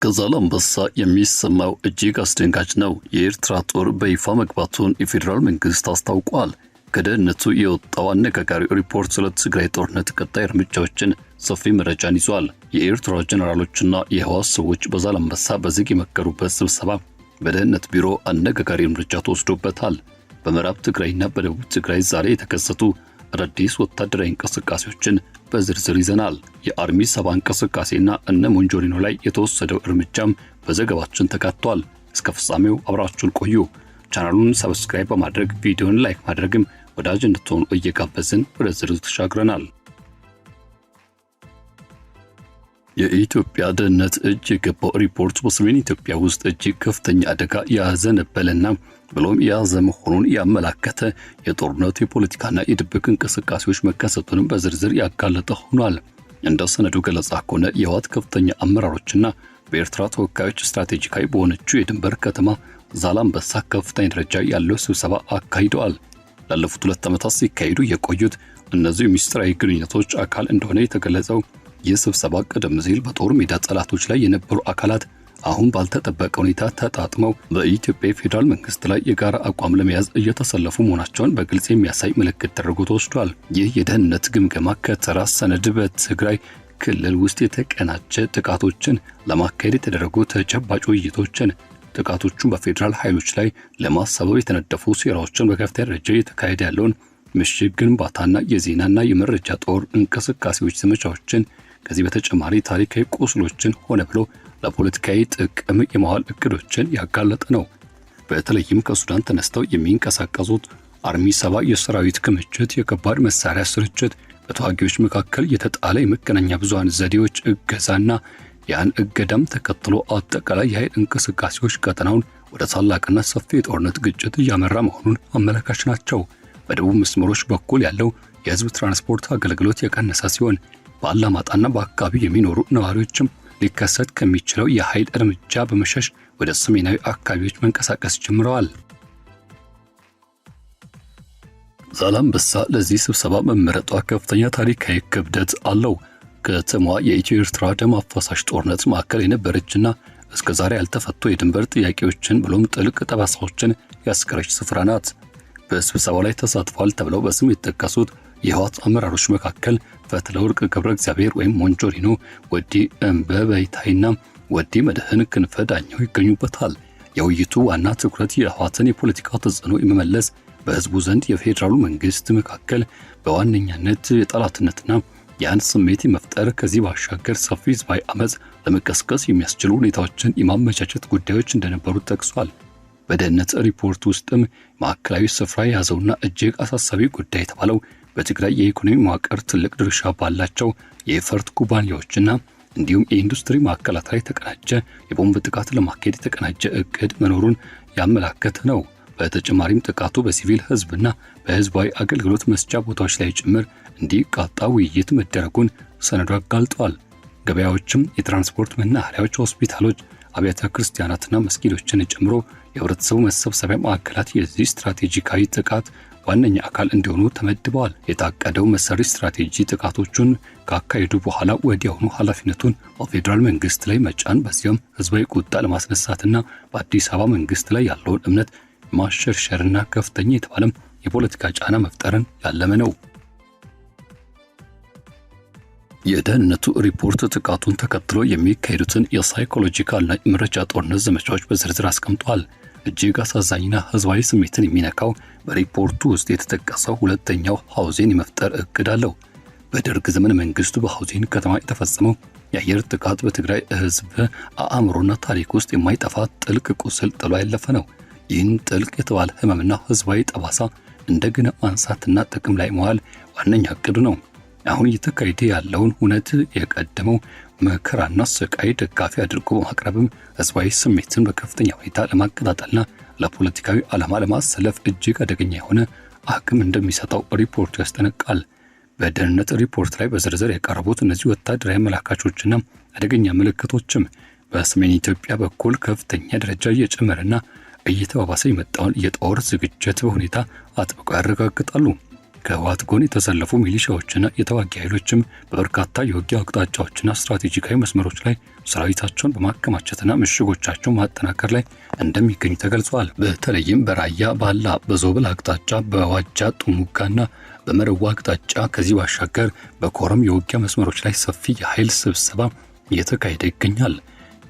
ከዛላምበሳ የሚሰማው እጅግ አስደንጋጭ ነው። የኤርትራ ጦር በይፋ መግባቱን የፌዴራል መንግስት አስታውቋል። ከደህንነቱ የወጣው አነጋጋሪ ሪፖርት ስለ ትግራይ ጦርነት ቀጣይ እርምጃዎችን ሰፊ መረጃን ይዟል። የኤርትራ ጀነራሎችና የህወሓት ሰዎች በዛላምበሳ በዝግ የመከሩበት ስብሰባ በደህንነት ቢሮ አነጋጋሪ እርምጃ ተወስዶበታል። በምዕራብ ትግራይና በደቡብ ትግራይ ዛሬ የተከሰቱ አዳዲስ ወታደራዊ እንቅስቃሴዎችን በዝርዝር ይዘናል። የአርሚ 7 እንቅስቃሴና እነ ሞንጆሪኖ ላይ የተወሰደው እርምጃም በዘገባችን ተካቷል። እስከ ፍጻሜው አብራችሁን ቆዩ። ቻናሉን ሰብስክራይብ በማድረግ ቪዲዮን ላይክ ማድረግም ወዳጅ እንድትሆኑ እየጋበዝን ወደ ዝርዝሩ ተሻግረናል። የኢትዮጵያ ደህንነት እጅ የገባው ሪፖርት በሰሜን ኢትዮጵያ ውስጥ እጅግ ከፍተኛ አደጋ ያዘነበለና ብሎም የያዘ መሆኑን ያመላከተ የጦርነቱ የፖለቲካና የድብቅ እንቅስቃሴዎች መከሰቱንም በዝርዝር ያጋለጠ ሆኗል። እንደ ሰነዱ ገለጻ ከሆነ የህወሓት ከፍተኛ አመራሮችና በኤርትራ ተወካዮች ስትራቴጂካዊ በሆነችው የድንበር ከተማ ዛላምበሳ ከፍተኛ ደረጃ ያለው ስብሰባ አካሂደዋል። ላለፉት 2 ዓመታት ሲካሄዱ የቆዩት እነዚህ ሚስጥራዊ ግንኙነቶች አካል እንደሆነ የተገለጸው ይህ ስብሰባ ቀደም ሲል በጦር ሜዳ ጠላቶች ላይ የነበሩ አካላት አሁን ባልተጠበቀ ሁኔታ ተጣጥመው በኢትዮጵያ ፌዴራል መንግስት ላይ የጋራ አቋም ለመያዝ እየተሰለፉ መሆናቸውን በግልጽ የሚያሳይ ምልክት ተደርጎ ተወስዷል። ይህ የደህንነት ግምገማ ከተራ ሰነድ በትግራይ ክልል ውስጥ የተቀናጀ ጥቃቶችን ለማካሄድ የተደረጉ ተጨባጭ ውይይቶችን፣ ጥቃቶቹን በፌዴራል ኃይሎች ላይ ለማሳበብ የተነደፉ ሴራዎችን፣ በከፍተኛ ደረጃ የተካሄደ ያለውን ምሽግ ግንባታና የዜናና የመረጃ ጦር እንቅስቃሴዎች ዘመቻዎችን፣ ከዚህ በተጨማሪ ታሪካዊ ቁስሎችን ሆነ ብሎ ለፖለቲካዊ ጥቅም የማዋል እቅዶችን ያጋለጠ ነው። በተለይም ከሱዳን ተነስተው የሚንቀሳቀሱት አርሚ 7 የሰራዊት ክምችት፣ የከባድ መሳሪያ ስርጭት፣ በተዋጊዎች መካከል የተጣለ የመገናኛ ብዙሃን ዘዴዎች እገዛና ያን እገዳም ተከትሎ አጠቃላይ የኃይል እንቅስቃሴዎች ቀጠናውን ወደ ታላቅና ሰፊ የጦርነት ግጭት እያመራ መሆኑን አመላካች ናቸው። በደቡብ መስመሮች በኩል ያለው የህዝብ ትራንስፖርት አገልግሎት የቀነሰ ሲሆን በአላማጣና በአካባቢው የሚኖሩ ነዋሪዎችም ሊከሰት ከሚችለው የኃይል እርምጃ በመሸሽ ወደ ሰሜናዊ አካባቢዎች መንቀሳቀስ ጀምረዋል። ዛላምበሳ ለዚህ ስብሰባ መመረጧ ከፍተኛ ታሪካዊ ክብደት አለው። ከተማዋ የኢትዮ ኤርትራ ደም አፋሳሽ ጦርነት ማዕከል የነበረችና እስከዛሬ ያልተፈቱ የድንበር ጥያቄዎችን ብሎም ጥልቅ ጠባሳዎችን ያስቀረች ስፍራ ናት። በስብሰባው ላይ ተሳትፏል ተብለው በስም የተጠቀሱት የህወሓት አመራሮች መካከል ፈትለወርቅ ገብረ እግዚአብሔር ወይም ሞንጆሪኖ፣ ወዲ እምበበይታይና ወዲ መድህን ክንፈ ዳኘው ይገኙበታል። የውይይቱ ዋና ትኩረት የህወሓትን የፖለቲካ ተጽዕኖ የመመለስ፣ በህዝቡ ዘንድ የፌዴራሉ መንግስት መካከል በዋነኛነት የጠላትነትና ያን ስሜት መፍጠር፣ ከዚህ ባሻገር ሰፊ ህዝባዊ አመጽ ለመቀስቀስ የሚያስችሉ ሁኔታዎችን የማመቻቸት ጉዳዮች እንደነበሩ ጠቅሷል። በደህንነት ሪፖርት ውስጥም ማዕከላዊ ስፍራ የያዘውና እጅግ አሳሳቢ ጉዳይ የተባለው በትግራይ የኢኮኖሚ መዋቅር ትልቅ ድርሻ ባላቸው የኤፈርት ኩባንያዎችና እንዲሁም የኢንዱስትሪ ማዕከላት ላይ የተቀናጀ የቦምብ ጥቃት ለማካሄድ የተቀናጀ እቅድ መኖሩን ያመላከተ ነው። በተጨማሪም ጥቃቱ በሲቪል ህዝብና በህዝባዊ አገልግሎት መስጫ ቦታዎች ላይ ጭምር እንዲቃጣ ውይይት መደረጉን ሰነዱ አጋልጧል። ገበያዎችም፣ የትራንስፖርት መናኸሪያዎች፣ ሆስፒታሎች፣ አብያተ ክርስቲያናትና መስጊዶችን ጨምሮ የህብረተሰቡ መሰብሰቢያ ማዕከላት የዚህ ስትራቴጂካዊ ጥቃት ዋነኛ አካል እንዲሆኑ ተመድበዋል። የታቀደው መሰሪ ስትራቴጂ ጥቃቶቹን ካካሄዱ በኋላ ወዲያውኑ ኃላፊነቱን በፌዴራል መንግስት ላይ መጫን፣ በዚያም ህዝባዊ ቁጣ ለማስነሳትና በአዲስ አበባ መንግስት ላይ ያለውን እምነት ማሸርሸርና ከፍተኛ የተባለም የፖለቲካ ጫና መፍጠርን ያለመ ነው። የደህንነቱ ሪፖርት ጥቃቱን ተከትሎ የሚካሄዱትን የሳይኮሎጂካልና የመረጃ ጦርነት ዘመቻዎች በዝርዝር አስቀምጧል። እጅግ አሳዛኝና ህዝባዊ ስሜትን የሚነካው በሪፖርቱ ውስጥ የተጠቀሰው ሁለተኛው ሐውዜን የመፍጠር እቅድ አለው። በደርግ ዘመን መንግስቱ በሐውዜን ከተማ የተፈጸመው የአየር ጥቃት በትግራይ ህዝብ አእምሮና ታሪክ ውስጥ የማይጠፋ ጥልቅ ቁስል ጥሎ ያለፈ ነው። ይህን ጥልቅ የተባለ ህመምና ህዝባዊ ጠባሳ እንደገና ማንሳትና ጥቅም ላይ መዋል ዋነኛ እቅዱ ነው። አሁን እየተካሄደ ያለውን ሁነት የቀደመው መከራና ስቃይ ደጋፊ አድርጎ በማቅረብም ህዝባዊ ስሜትን በከፍተኛ ሁኔታ ለማቀጣጠልና ለፖለቲካዊ ዓላማ ለማሰለፍ እጅግ አደገኛ የሆነ አቅም እንደሚሰጠው ሪፖርቱ ያስጠነቅቃል። በደህንነት ሪፖርት ላይ በዝርዝር የቀረቡት እነዚህ ወታደራዊ አመላካቾችና አደገኛ ምልክቶችም በሰሜን ኢትዮጵያ በኩል ከፍተኛ ደረጃ እየጨመረና እየተባባሰ የመጣውን የጦር ዝግጅት በሁኔታ አጥብቀው ያረጋግጣሉ። ከህወሓት ጎን የተሰለፉ ሚሊሻዎችና የተዋጊ ኃይሎችም በበርካታ የውጊያ አቅጣጫዎችና ስትራቴጂካዊ መስመሮች ላይ ሰራዊታቸውን በማከማቸትና ምሽጎቻቸውን ማጠናከር ላይ እንደሚገኙ ተገልጿል። በተለይም በራያ ባላ፣ በዞብል አቅጣጫ፣ በዋጃ ጥሙጋና በመረዋ አቅጣጫ ከዚህ ባሻገር በኮረም የውጊያ መስመሮች ላይ ሰፊ የኃይል ስብሰባ እየተካሄደ ይገኛል።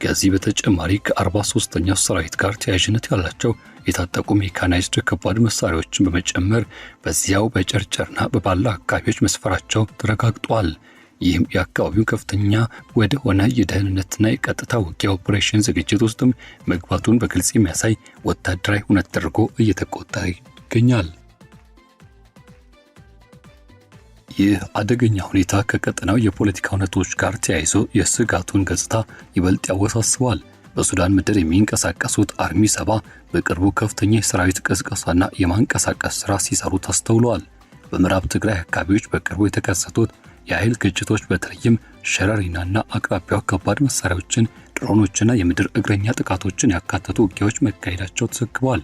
ከዚህ በተጨማሪ ከ43ኛው ሰራዊት ጋር ተያያዥነት ያላቸው የታጠቁ ሜካናይዝድ ከባድ መሳሪያዎችን በመጨመር በዚያው በጨርጨርና በባላ አካባቢዎች መስፈራቸው ተረጋግጧል። ይህም የአካባቢው ከፍተኛ ወደ ሆነ የደህንነትና የቀጥታ ውጊያ ኦፕሬሽን ዝግጅት ውስጥም መግባቱን በግልጽ የሚያሳይ ወታደራዊ ሁነት ተደርጎ እየተቆጠረ ይገኛል። ይህ አደገኛ ሁኔታ ከቀጠናው የፖለቲካ ሁነቶች ጋር ተያይዞ የስጋቱን ገጽታ ይበልጥ ያወሳስባል። በሱዳን ምድር የሚንቀሳቀሱት አርሚ 7 በቅርቡ ከፍተኛ የሰራዊት ቅስቀሳና የማንቀሳቀስ ሥራ ሲሰሩ ተስተውለዋል። በምዕራብ ትግራይ አካባቢዎች በቅርቡ የተከሰቱት የኃይል ግጭቶች በተለይም ሸረሪናና አቅራቢያው ከባድ መሳሪያዎችን፣ ድሮኖችና የምድር እግረኛ ጥቃቶችን ያካተቱ ውጊያዎች መካሄዳቸው ተዘግቧል።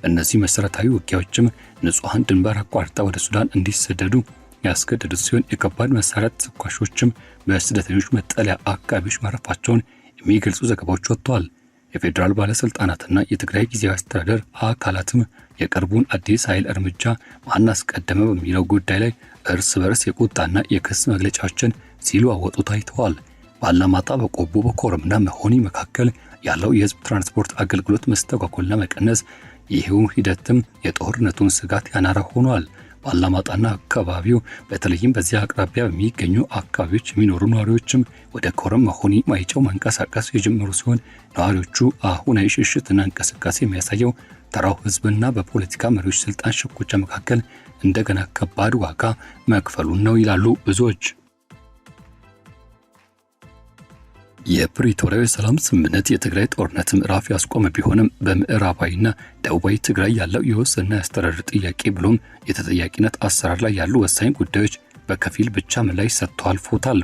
እነዚህ መሠረታዊ ውጊያዎችም ንጹሐን ድንበር አቋርጠው ወደ ሱዳን እንዲሰደዱ ያስገደዱት ሲሆን የከባድ መሳሪያ ተኳሾችም በስደተኞች መጠለያ አካባቢዎች ማረፋቸውን የሚገልጹ ዘገባዎች ወጥተዋል። የፌዴራል ባለስልጣናትና የትግራይ ጊዜያዊ አስተዳደር አካላትም የቅርቡን አዲስ ኃይል እርምጃ ማን አስቀደመ በሚለው ጉዳይ ላይ እርስ በርስ የቁጣና የክስ መግለጫዎችን ሲለዋወጡ ታይተዋል። ባላማጣ፣ በቆቦ፣ በኮረምና መሆኒ መካከል ያለው የህዝብ ትራንስፖርት አገልግሎት መስተጓጎልና መቀነስ ይህው ሂደትም የጦርነቱን ስጋት ያናረ ሆኗል። ባላማጣና አካባቢው በተለይም በዚያ አቅራቢያ በሚገኙ አካባቢዎች የሚኖሩ ነዋሪዎችም ወደ ኮረም፣ መሆኒ፣ ማይጨው መንቀሳቀስ የጀመሩ ሲሆን ነዋሪዎቹ አሁን ሽሽትና እንቅስቃሴ የሚያሳየው ተራው ህዝብና በፖለቲካ መሪዎች ስልጣን ሽኩቻ መካከል እንደገና ከባድ ዋጋ መክፈሉን ነው ይላሉ ብዙዎች። የፕሪቶሪያው የሰላም ስምምነት የትግራይ ጦርነት ምዕራፍ ያስቆመ ቢሆንም በምዕራባዊና ደቡባዊ ትግራይ ያለው የወሰንና የአስተዳደር ጥያቄ ብሎም የተጠያቂነት አሰራር ላይ ያሉ ወሳኝ ጉዳዮች በከፊል ብቻ ምላሽ ሰጥተው አልፈውታል።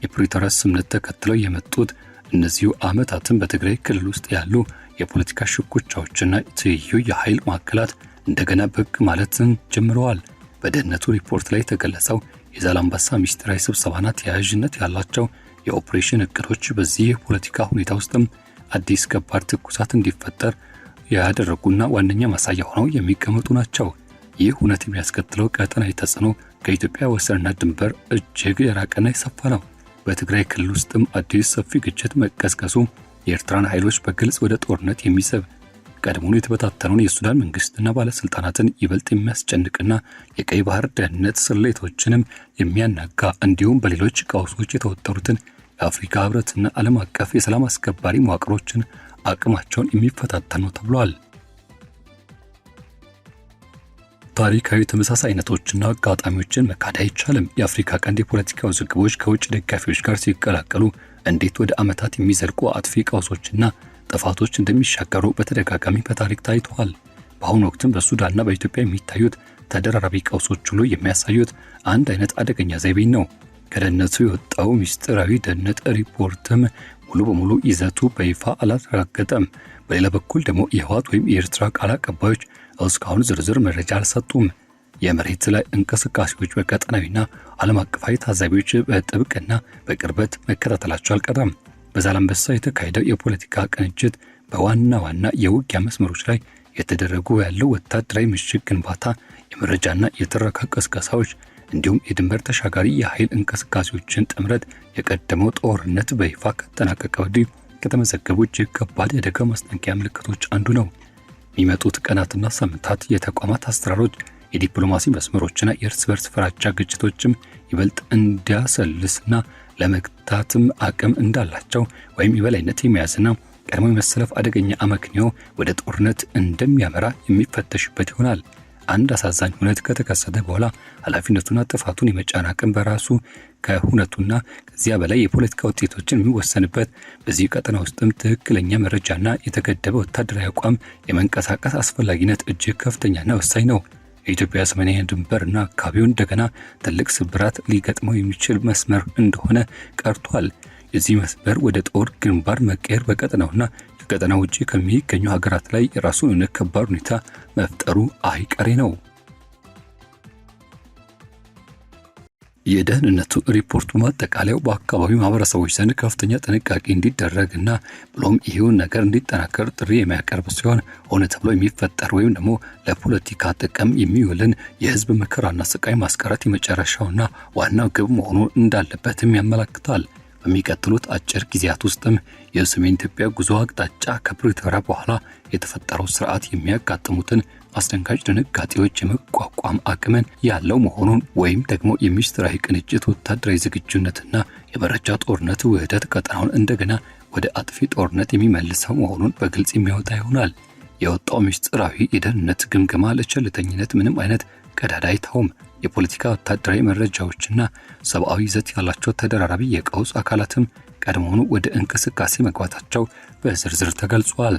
የፕሪቶሪያ ስምምነት ተከትለው የመጡት እነዚሁ ዓመታትን በትግራይ ክልል ውስጥ ያሉ የፖለቲካ ሽኩቻዎችና ትይዩ የኃይል ማዕከላት እንደገና ብቅ ማለትን ጀምረዋል። በደህንነቱ ሪፖርት ላይ የተገለጸው የዛላምበሳ ሚስጥራዊ ስብሰባና ተያያዥነት ያላቸው የኦፕሬሽን እቅዶች በዚህ የፖለቲካ ሁኔታ ውስጥም አዲስ ከባድ ትኩሳት እንዲፈጠር ያደረጉና ዋነኛ ማሳያ ሆነው የሚቀመጡ ናቸው። ይህ ሁነት የሚያስከትለው ቀጠናዊ ተጽዕኖ ከኢትዮጵያ ወሰንና ድንበር እጅግ የራቀና የሰፋ ነው። በትግራይ ክልል ውስጥም አዲስ ሰፊ ግጭት መቀስቀሱ የኤርትራን ኃይሎች በግልጽ ወደ ጦርነት የሚስብ ቀድሞውኑ የተበታተነውን የሱዳን መንግስትና ባለስልጣናትን ይበልጥ የሚያስጨንቅና የቀይ ባህር ደህንነት ስሌቶችንም የሚያናጋ እንዲሁም በሌሎች ቀውሶች የተወጠሩትን የአፍሪካ ህብረትና ዓለም አቀፍ የሰላም አስከባሪ መዋቅሮችን አቅማቸውን የሚፈታተን ነው ተብሏል። ታሪካዊ ተመሳሳይነቶችና አጋጣሚዎችን መካድ አይቻልም። የአፍሪካ ቀንድ የፖለቲካ ውዝግቦች ከውጭ ደጋፊዎች ጋር ሲቀላቀሉ እንዴት ወደ ዓመታት የሚዘልቁ አጥፊ ቀውሶችና ጥፋቶች እንደሚሻገሩ በተደጋጋሚ በታሪክ ታይተዋል። በአሁኑ ወቅትም በሱዳንና በኢትዮጵያ የሚታዩት ተደራራቢ ቀውሶች ሁሉ የሚያሳዩት አንድ አይነት አደገኛ ዘይቤን ነው። ከደህንነቱ የወጣው ሚስጥራዊ ደህንነት ሪፖርትም ሙሉ በሙሉ ይዘቱ በይፋ አላረጋገጠም። በሌላ በኩል ደግሞ የህወሓት ወይም የኤርትራ ቃል አቀባዮች እስካሁን ዝርዝር መረጃ አልሰጡም። የመሬት ላይ እንቅስቃሴዎች በቀጠናዊና ዓለም አቀፋዊ ታዛቢዎች በጥብቅና በቅርበት መከታተላቸው አልቀረም። በዛላምበሳ የተካሄደው የፖለቲካ ቅንጅት በዋና ዋና የውጊያ መስመሮች ላይ የተደረጉ ያለው ወታደራዊ ምሽግ ግንባታ፣ የመረጃና የትረካ ቅስቀሳዎች እንዲሁም የድንበር ተሻጋሪ የኃይል እንቅስቃሴዎችን ጥምረት የቀደመው ጦርነት በይፋ ከተጠናቀቀ ወዲህ ከተመዘገቡ እጅግ ከባድ የአደጋ ማስጠንቀቂያ ምልክቶች አንዱ ነው። የሚመጡት ቀናትና ሳምንታት የተቋማት አሰራሮች፣ የዲፕሎማሲ መስመሮችና የእርስ በርስ ፍራቻ ግጭቶችም ይበልጥ እንዲያሰልስና ለመግታትም አቅም እንዳላቸው ወይም የበላይነት የሚያዝና ቀድሞ የመሰለፍ አደገኛ አመክንዮ ወደ ጦርነት እንደሚያመራ የሚፈተሽበት ይሆናል። አንድ አሳዛኝ ሁነት ከተከሰተ በኋላ ኃላፊነቱና ጥፋቱን የመጫን አቅም በራሱ ከሁነቱና ከዚያ በላይ የፖለቲካ ውጤቶችን የሚወሰንበት በዚህ ቀጠና ውስጥም ትክክለኛ መረጃና የተገደበ ወታደራዊ አቋም የመንቀሳቀስ አስፈላጊነት እጅግ ከፍተኛና ወሳኝ ነው። የኢትዮጵያ ሰሜናዊ ድንበርና አካባቢው እንደገና ትልቅ ስብራት ሊገጥመው የሚችል መስመር እንደሆነ ቀርቷል። የዚህ መስመር ወደ ጦር ግንባር መቀየር በቀጠናውና ከቀጠናው ውጪ ከሚገኙ ሀገራት ላይ የራሱን ከባድ ሁኔታ መፍጠሩ አይቀሬ ነው። የደህንነቱ ሪፖርቱ ማጠቃለያው በአካባቢው ማህበረሰቦች ዘንድ ከፍተኛ ጥንቃቄ እንዲደረግና ብሎም ይሄውን ነገር እንዲጠናከር ጥሪ የሚያቀርብ ሲሆን ሆነ ተብሎ የሚፈጠር ወይም ደግሞ ለፖለቲካ ጥቅም የሚውልን የህዝብ መከራና ስቃይ ማስቀረት የመጨረሻውና ዋናው ግብ መሆኑን እንዳለበትም ያመለክታል። በሚቀጥሉት አጭር ጊዜያት ውስጥም የሰሜን ኢትዮጵያ ጉዞ አቅጣጫ ከፕሪቶሪያ በኋላ የተፈጠረው ስርዓት የሚያጋጥሙትን አስደንጋጭ ድንጋጤዎች የመቋቋም አቅምን ያለው መሆኑን ወይም ደግሞ የሚስጥራዊ ቅንጅት ወታደራዊ ዝግጁነትና የመረጃ ጦርነት ውህደት ቀጠናውን እንደገና ወደ አጥፊ ጦርነት የሚመልሰው መሆኑን በግልጽ የሚያወጣ ይሆናል። የወጣው ሚስጥራዊ የደህንነት ግምገማ ለቸልተኝነት ምንም አይነት ቀዳዳ አይተውም። የፖለቲካ ወታደራዊ መረጃዎችና ሰብአዊ ይዘት ያላቸው ተደራራቢ የቀውስ አካላትም ቀድሞውኑ ወደ እንቅስቃሴ መግባታቸው በዝርዝር ተገልጿል።